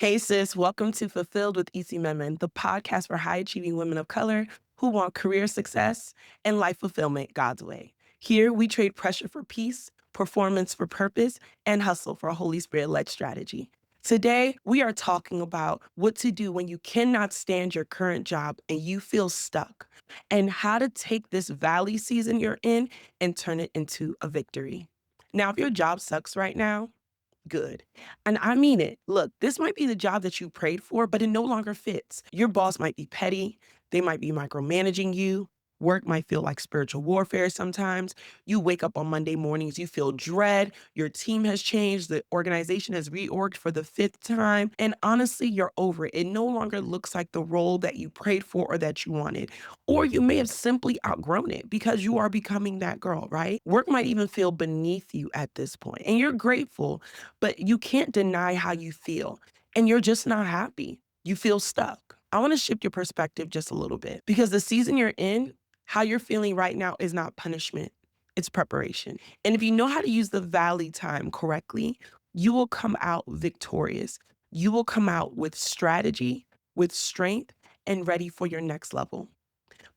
Hey sis, welcome to Fulfilled with Isimemen, the podcast for high-achieving women of color who want career success and life fulfillment God's way. Here, we trade pressure for peace, performance for purpose, and hustle for a Holy Spirit-led strategy. Today, we are talking about what to do when you cannot stand your current job and you feel stuck, and how to take this valley season you're in and turn it into a victory. Now, if your job sucks right now, good. And I mean it. Look, this might be the job that you prayed for, but it no longer fits. Your boss might be petty. They might be micromanaging you. Work might feel like spiritual warfare sometimes. You wake up on Monday mornings, you feel dread. Your team has changed. The organization has reorged for the fifth time. And honestly, you're over it. It no longer looks like the role that you prayed for or that you wanted. Or you may have simply outgrown it because you are becoming that girl, right? Work might even feel beneath you at this point, and you're grateful, but you can't deny how you feel, and you're just not happy. You feel stuck. I want to shift your perspective just a little bit because the season you're in, how you're feeling right now is not punishment, it's preparation. And if you know how to use the valley time correctly, you will come out victorious. You will come out with strategy, with strength, and ready for your next level.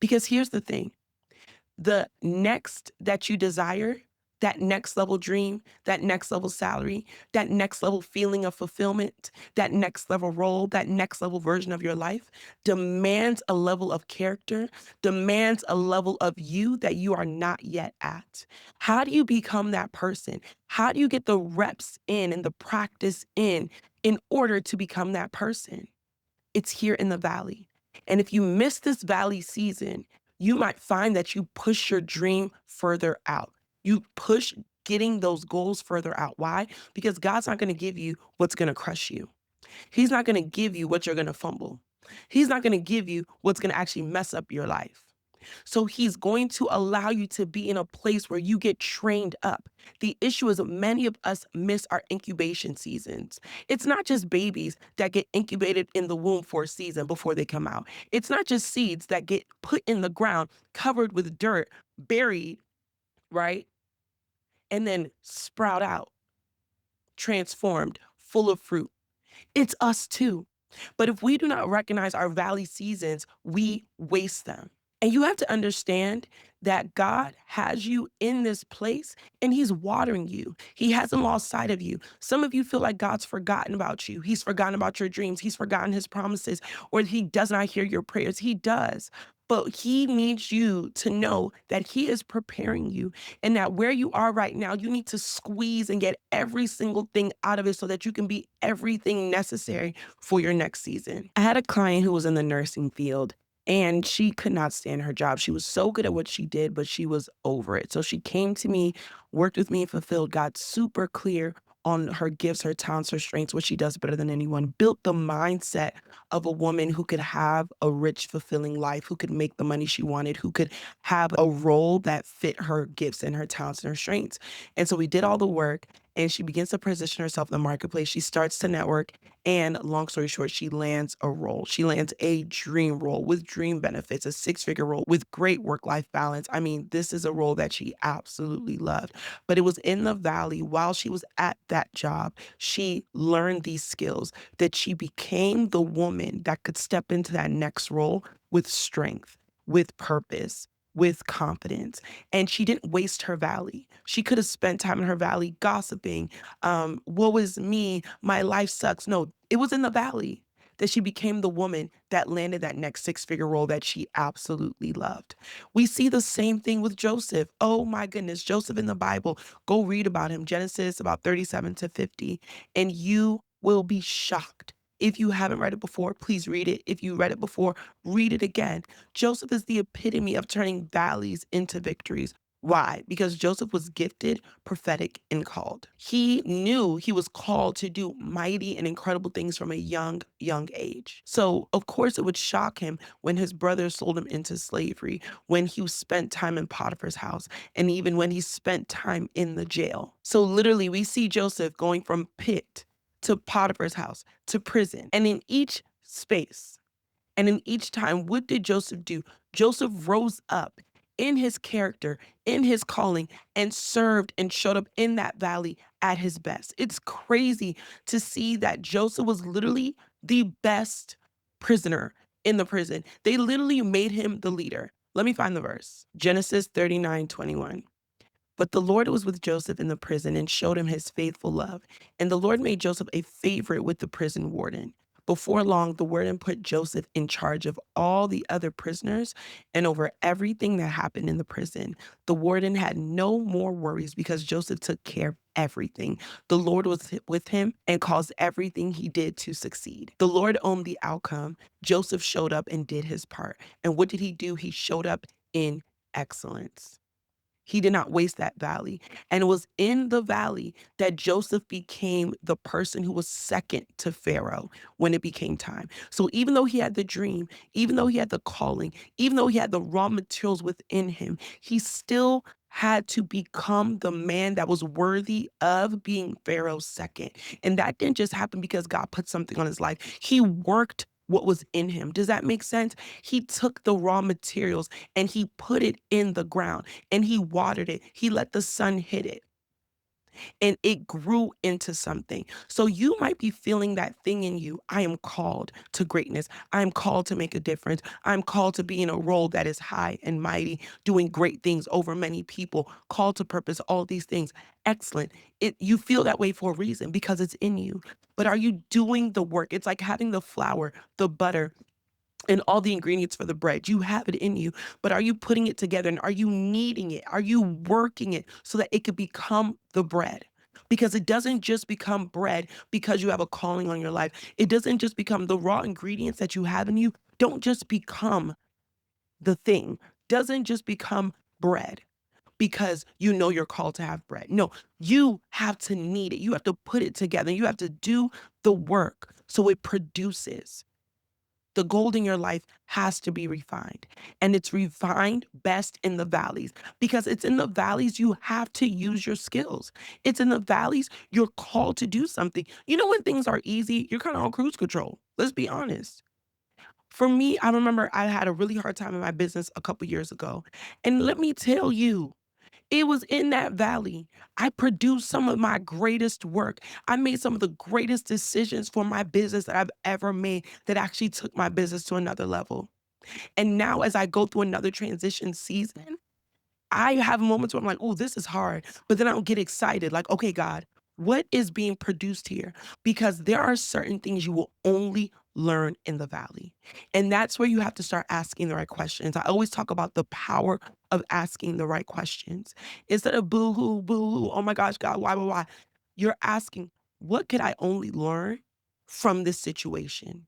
Because here's the thing, the next that you desire, that next level dream, that next level salary, that next level feeling of fulfillment, that next level role, that next level version of your life demands a level of character, demands a level of you that you are not yet at. How do you become that person? How do you get the reps in and the practice in order to become that person? It's here in the valley. And if you miss this valley season, you might find that you push your dream further out. You push getting those goals further out. Why? Because God's not going to give you what's going to crush you. He's not going to give you what you're going to fumble. He's not going to give you what's going to actually mess up your life. So he's going to allow you to be in a place where you get trained up. The issue is that many of us miss our incubation seasons. It's not just babies that get incubated in the womb for a season before they come out. It's not just seeds that get put in the ground, covered with dirt, buried, right? And then sprout out, transformed, full of fruit. It's us too. But if we do not recognize our valley seasons, we waste them. And you have to understand that God has you in this place and he's watering you. He hasn't lost sight of you. Some of you feel like God's forgotten about you. He's forgotten about your dreams. He's forgotten his promises, or he does not hear your prayers. He does. But he needs you to know that he is preparing you and that where you are right now, you need to squeeze and get every single thing out of it so that you can be everything necessary for your next season. I had a client who was in the nursing field and she could not stand her job. She was so good at what she did, but she was over it. So she came to me, worked with me, and fulfilled, got super clear on her gifts, her talents, her strengths, what she does better than anyone, built the mindset of a woman who could have a rich, fulfilling life, who could make the money she wanted, who could have a role that fit her gifts and her talents and her strengths. And so we did all the work and she begins to position herself in the marketplace. She starts to network. And long story short, she lands a role. She lands a dream role with dream benefits, a six-figure role with great work-life balance. I mean, this is a role that she absolutely loved. But it was in the valley while she was at that job, she learned these skills that she became the woman that could step into that next role with strength, with purpose, with confidence. And she didn't waste her valley. She could have spent time in her valley gossiping. Woe is me, my life sucks. No, it was in the valley that she became the woman that landed that next six-figure role that she absolutely loved. We see the same thing with Joseph. Oh my goodness, Joseph in the Bible. Go read about him, Genesis about 37 to 50, and you will be shocked. If you haven't read it before, please read it. If you read it before, read it again. Joseph is the epitome of turning valleys into victories. Why? Because Joseph was gifted, prophetic, and called. He knew he was called to do mighty and incredible things from a young age. So, of course, it would shock him when his brothers sold him into slavery, when he spent time in Potiphar's house, and even when he spent time in the jail. So, literally, we see Joseph going from pit to Potiphar's house to prison. And in each space, and in each time, what did Joseph do? Joseph rose up in his character, in his calling, and served and showed up in that valley at his best. It's crazy to see that Joseph was literally the best prisoner in the prison. They literally made him the leader. Let me find the verse. Genesis 39:21. But the Lord was with Joseph in the prison and showed him his faithful love. And the Lord made Joseph a favorite with the prison warden. Before long, the warden put Joseph in charge of all the other prisoners and over everything that happened in the prison. The warden had no more worries because Joseph took care of everything. The Lord was with him and caused everything he did to succeed. The Lord owned the outcome. Joseph showed up and did his part. And what did he do? He showed up in excellence. He did not waste that valley. And it was in the valley that Joseph became the person who was second to Pharaoh when it became time. So even though he had the dream, even though he had the calling, even though he had the raw materials within him, he still had to become the man that was worthy of being Pharaoh's second. And that didn't just happen because God put something on his life. He worked what was in him. Does that make sense? He took the raw materials and he put it in the ground and he watered it. He let the sun hit it and it grew into something. So you might be feeling that thing in you. I am called to greatness. I am called to make a difference. I'm called to be in a role that is high and mighty, doing great things over many people, called to purpose, all these things. Excellent. You feel that way for a reason because it's in you. But are you doing the work? It's like having the flour, the butter, and all the ingredients for the bread. You have it in you, but are you putting it together and are you kneading it? Are you working it so that it could become the bread? Because it doesn't just become bread because you have a calling on your life. It doesn't just become the raw ingredients that you have in you. Don't just become the thing. Doesn't just become bread because you know you're called to have bread. No, you have to knead it. You have to put it together. You have to do the work so it produces. The gold in your life has to be refined. And it's refined best in the valleys because it's in the valleys you have to use your skills. It's in the valleys you're called to do something. You know, when things are easy, you're kind of on cruise control. Let's be honest. For me, I remember I had a really hard time in my business a couple years ago. And let me tell you, it was in that valley I produced some of my greatest work. I made some of the greatest decisions for my business that I've ever made that actually took my business to another level. And now, as I go through another transition season, I have moments where I'm like, oh, this is hard. But then I'll get excited, like, okay, God, what is being produced here? Because there are certain things you will only learn in the valley. And that's where you have to start asking the right questions. I always talk about the power of asking the right questions. Instead of boo hoo, oh my gosh, God, why? You're asking, what could I only learn from this situation?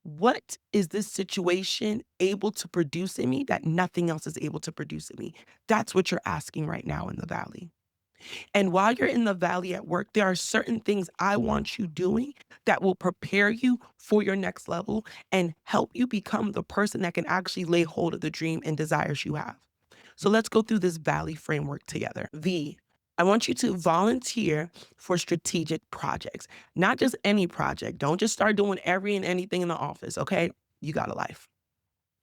What is this situation able to produce in me that nothing else is able to produce in me? That's what you're asking right now in the valley. And while you're in the valley at work, there are certain things I want you doing that will prepare you for your next level and help you become the person that can actually lay hold of the dream and desires you have. So let's go through this valley framework together. V, I want you to volunteer for strategic projects, not just any project. Don't just start doing every and anything in the office, okay? You got a life.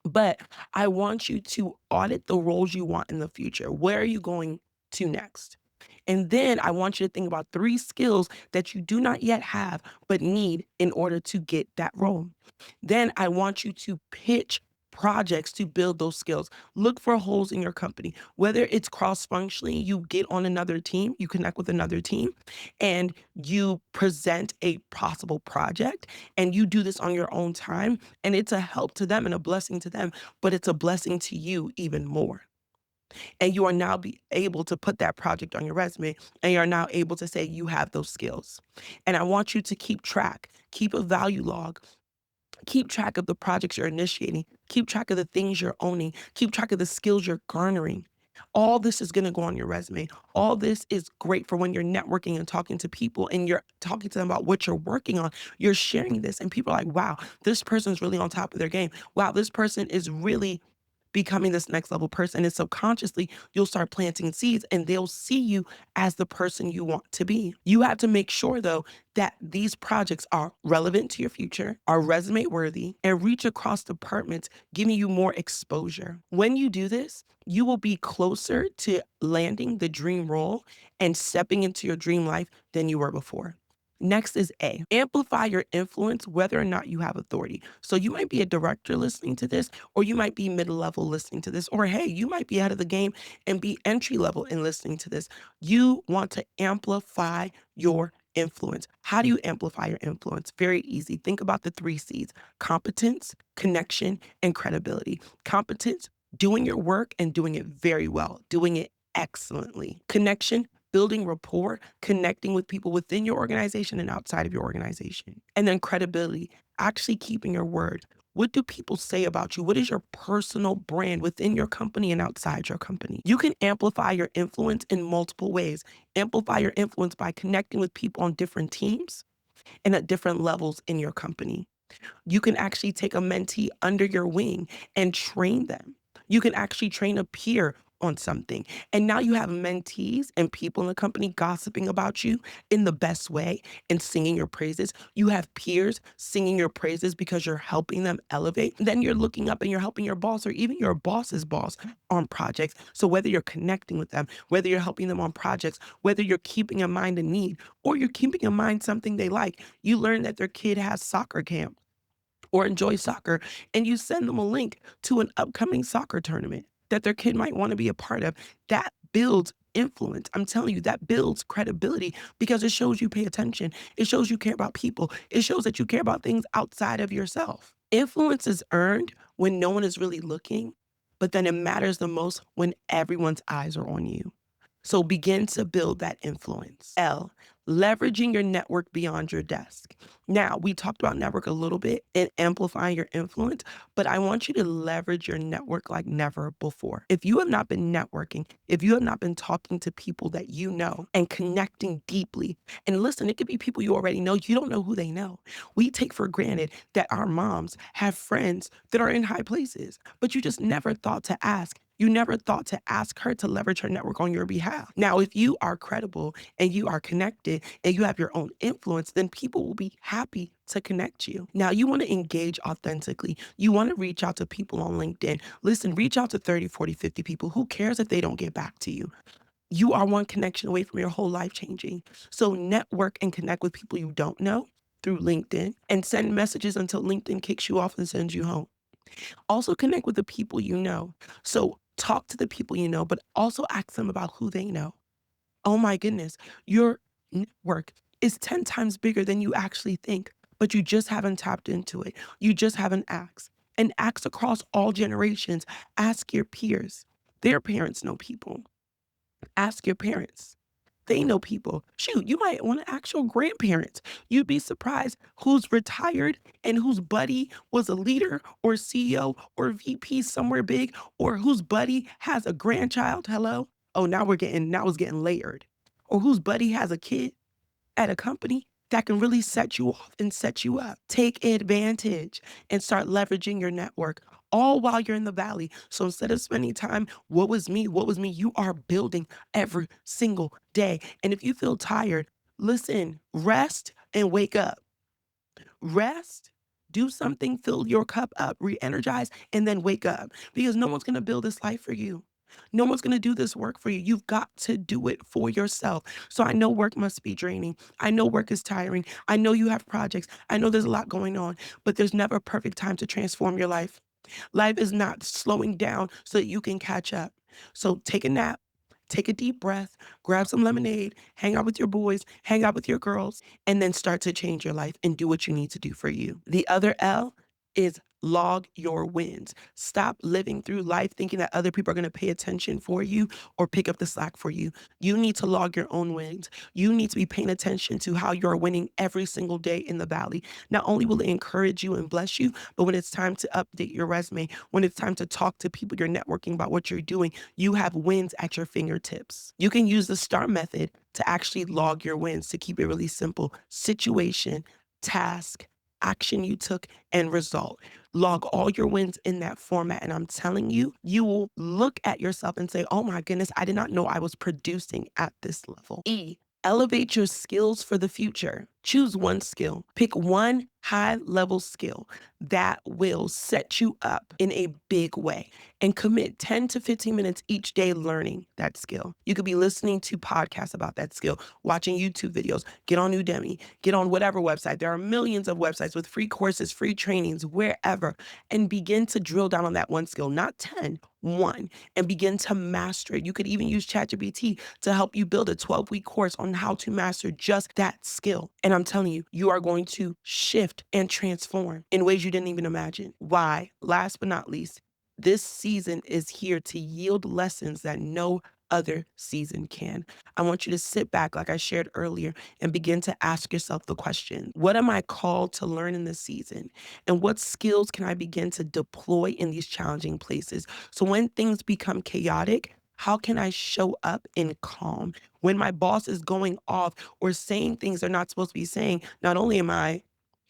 But I want you to audit the roles you want in the future. Where are you going to next? And then I want you to think about 3 skills that you do not yet have, but need in order to get that role. Then I want you to pitch projects to build those skills. Look for holes in your company. Whether it's cross-functionally, you get on another team, you connect with another team, and you present a possible project, and you do this on your own time, and it's a help to them and a blessing to them, but it's a blessing to you even more. And you are now be able to put that project on your resume and you're now able to say you have those skills. And I want you to keep track, keep a value log, keep track of the projects you're initiating, keep track of the things you're owning, keep track of the skills you're garnering. All this is going to go on your resume. All this is great for when you're networking and talking to people and you're talking to them about what you're working on. You're sharing this and people are like, wow, this person's really on top of their game. Wow, this person is really becoming this next level person. And subconsciously, you'll start planting seeds and they'll see you as the person you want to be. You have to make sure, though, that these projects are relevant to your future, are resume worthy, and reach across departments, giving you more exposure. When you do this, you will be closer to landing the dream role and stepping into your dream life than you were before. Next is A, amplify your influence whether or not you have authority. So you might be a director listening to this, or you might be middle-level listening to this, or hey, you might be out of the game and be entry-level in listening to this. You want to amplify your influence. How do you amplify your influence? Very easy. Think about the 3 C's: competence, connection, and credibility. Competence, doing your work and doing it very well, doing it excellently. Connection, building rapport, connecting with people within your organization and outside of your organization. And then credibility, actually keeping your word. What do people say about you? What is your personal brand within your company and outside your company? You can amplify your influence in multiple ways. Amplify your influence by connecting with people on different teams and at different levels in your company. You can actually take a mentee under your wing and train them. You can actually train a peer on something. And now you have mentees and people in the company gossiping about you in the best way and singing your praises. You have peers singing your praises because you're helping them elevate. Then you're looking up and you're helping your boss or even your boss's boss on projects. So whether you're connecting with them, whether you're helping them on projects, whether you're keeping in mind a need or you're keeping in mind something they like, you learn that their kid has soccer camp or enjoy soccer, and you send them a link to an upcoming soccer tournament that their kid might want to be a part of. That builds influence. I'm telling you, that builds credibility because it shows you pay attention. It shows you care about people. It shows that you care about things outside of yourself. Influence is earned when no one is really looking, but then it matters the most when everyone's eyes are on you. So begin to build that influence. L, leveraging your network beyond your desk. Now, we talked about network a little bit and amplifying your influence, but I want you to leverage your network like never before. If you have not been networking, if you have not been talking to people that you know and connecting deeply, and listen, it could be people you already know, you don't know who they know. We take for granted that our moms have friends that are in high places, but you just never thought to ask. You never thought to ask her to leverage her network on your behalf. Now, if you are credible and you are connected and you have your own influence, then people will be happy to connect you. Now, you want to engage authentically. You want to reach out to people on LinkedIn. Listen, reach out to 30, 40, 50 people. Who cares if they don't get back to you? You are one connection away from your whole life changing. So network and connect with people you don't know through LinkedIn and send messages until LinkedIn kicks you off and sends you home. Also connect with the people you know. So talk to the people you know, but also ask them about who they know. Oh my goodness, your network is 10 times bigger than you actually think, but you just haven't tapped into it. You just haven't asked. And ask across all generations. Ask your peers. Their parents know people. Ask your parents. They know people. Shoot, you might want to ask your grandparents. You'd be surprised who's retired and whose buddy was a leader or CEO or VP somewhere big, or whose buddy has a grandchild. Hello? Oh, now it's getting layered. Or whose buddy has a kid at a company that can really set you off and set you up. Take advantage and start leveraging your network all while you're in the valley. So instead of spending time, what was me, you are building every single day. And if you feel tired, listen, rest and wake up. Rest, do something, fill your cup up, re-energize, and then wake up because no one's going to build this life for you. No one's going to do this work for you. You've got to do it for yourself. So I know work must be draining. I know work is tiring. I know you have projects. I know there's a lot going on, but there's never a perfect time to transform your life. Life is not slowing down so that you can catch up. So take a nap. Take a deep breath, grab some lemonade, hang out with your boys, hang out with your girls, and then start to change your life and do what you need to do for you. The other L is log your wins. Stop living through life thinking that other people are going to pay attention for you or pick up the slack for you. You need to log your own wins. You need to be paying attention to how you're winning every single day in the valley. Not only will it encourage you and bless you, but when it's time to update your resume, when it's time to talk to people you're networking about what you're doing, you have wins at your fingertips. You can use the STAR method to actually log your wins to keep it really simple. Situation, task, action you took, and result. Log all your wins in that format. And I'm telling you, you will look at yourself and say, oh my goodness, I did not know I was producing at this level. E, elevate your skills for the future. Choose one skill. Pick one high-level skill that will set you up in a big way, and commit 10 to 15 minutes each day learning that skill. You could be listening to podcasts about that skill, watching YouTube videos, get on Udemy, get on whatever website. There are millions of websites with free courses, free trainings, wherever, and begin to drill down on that one skill, not 10, one, and begin to master it. You could even use ChatGPT to help you build a 12-week course on how to master just that skill. And I'm telling you, you are going to shift and transform in ways you didn't even imagine. Why? Last but not least, this season is here to yield lessons that no other season can. I want you to sit back, like I shared earlier, and begin to ask yourself the question, what am I called to learn in this season? And what skills can I begin to deploy in these challenging places? So when things become chaotic, how can I show up in calm? When my boss is going off or saying things they're not supposed to be saying, not only am I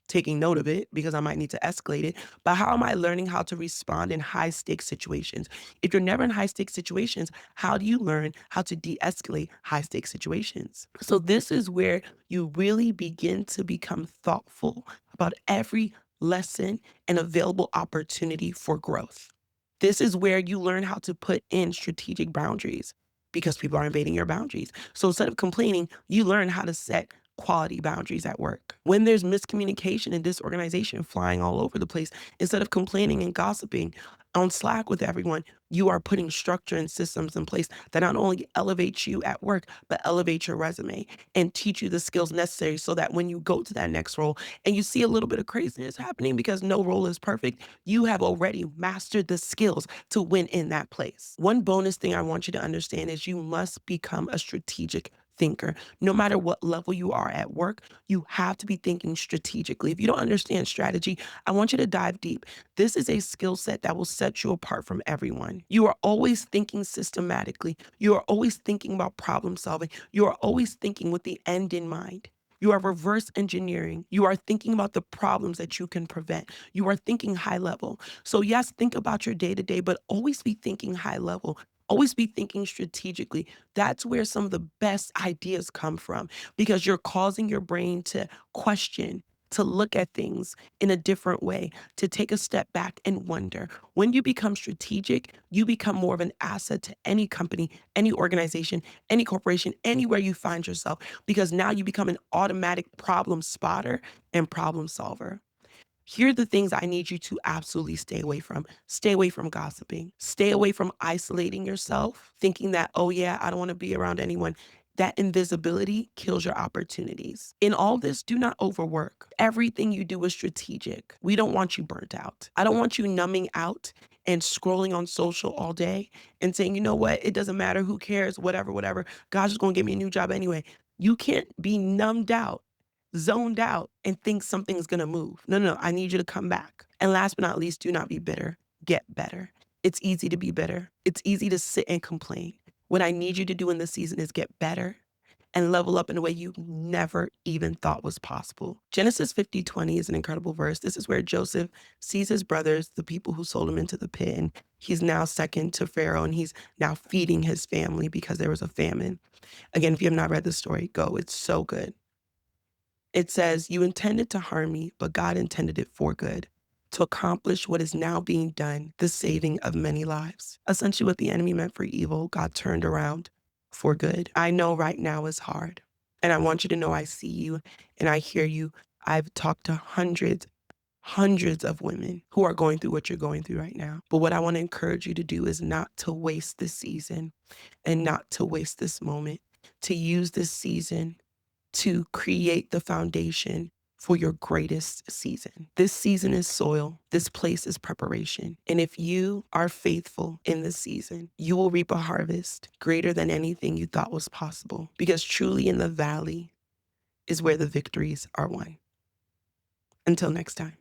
taking note of it because I might need to escalate it, but how am I learning how to respond in high stakes situations? If you're never in high stakes situations, how do you learn how to de-escalate high stakes situations? So this is where you really begin to become thoughtful about every lesson and available opportunity for growth. This is where you learn how to put in strategic boundaries because people are invading your boundaries. So instead of complaining, you learn how to set quality boundaries at work. When there's miscommunication and disorganization flying all over the place, instead of complaining and gossiping on Slack with everyone, you are putting structure and systems in place that not only elevate you at work, but elevate your resume and teach you the skills necessary so that when you go to that next role and you see a little bit of craziness happening because no role is perfect, you have already mastered the skills to win in that place. One bonus thing I want you to understand is you must become a strategic thinker. No matter what level you are at work, you have to be thinking strategically. If you don't understand strategy, I want you to dive deep. This is a skill set that will set you apart from everyone. You are always thinking systematically. You are always thinking about problem solving. You are always thinking with the end in mind. You are reverse engineering. You are thinking about the problems that you can prevent. You are thinking high level. So yes, think about your day to day, but always be thinking high level. Always be thinking strategically. That's where some of the best ideas come from because you're causing your brain to question, to look at things in a different way, to take a step back and wonder. When you become strategic, you become more of an asset to any company, any organization, any corporation, anywhere you find yourself, because now you become an automatic problem spotter and problem solver. Here are the things I need you to absolutely stay away from. Stay away from gossiping. Stay away from isolating yourself, thinking that, oh yeah, I don't want to be around anyone. That invisibility kills your opportunities. In all this, do not overwork. Everything you do is strategic. We don't want you burnt out. I don't want you numbing out and scrolling on social all day and saying, you know what, it doesn't matter, who cares, whatever, whatever. God's just going to give me a new job anyway. You can't be numbed out, zoned out, and think something's gonna move. No, no, no, I need you to come back. And last but not least, do not be bitter. Get better. It's easy to be bitter. It's easy to sit and complain. What I need you to do in this season is get better and level up in a way you never even thought was possible. Genesis 50:20 is an incredible verse. This is where Joseph sees his brothers, the people who sold him into the pit, and he's now second to Pharaoh, and he's now feeding his family because there was a famine. Again, if you have not read the story, go. It's so good. It says, you intended to harm me, but God intended it for good, to accomplish what is now being done, the saving of many lives. Essentially, what the enemy meant for evil, God turned around for good. I know right now is hard, and I want you to know I see you and I hear you. I've talked to hundreds of women who are going through what you're going through right now. But what I want to encourage you to do is not to waste this season and not to waste this moment, to use this season to create the foundation for your greatest season. This season is soil. This place is preparation. And if you are faithful in this season, you will reap a harvest greater than anything you thought was possible. Because truly in the valley is where the victories are won. Until next time.